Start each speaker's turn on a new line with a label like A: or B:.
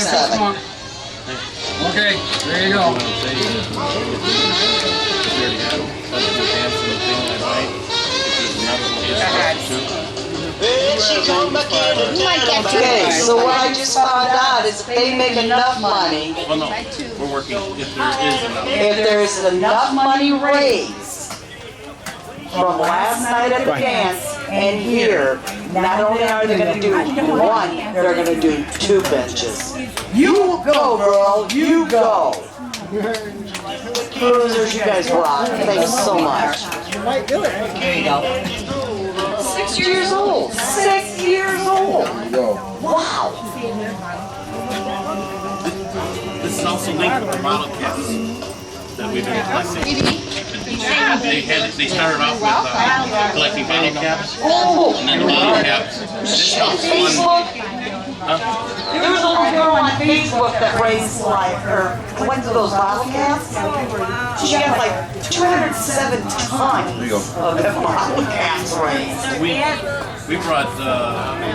A: 7.
B: Okay, there you go.
A: Okay, so what I just found out is if they make enough money,
C: Well, no, we're working if there is enough.
A: if there's enough money raised from last night at the dance and here, not only are they gonna do one, they're gonna do 2 benches. You go, girl, you go. Cruisers, you guys rock. Thanks so much. There you go. 6 years old. 6 years old. Wow.
C: This is also linked with the bottle caps that we've been collecting. They started off with collecting bottle caps,
A: Oh.
C: and then the bottle caps. This helps
A: Facebook.
C: Huh?
A: There was a little girl on Facebook that raised like, or collected those bottle caps. She had like 207 tons of them bottle caps raised.
C: We brought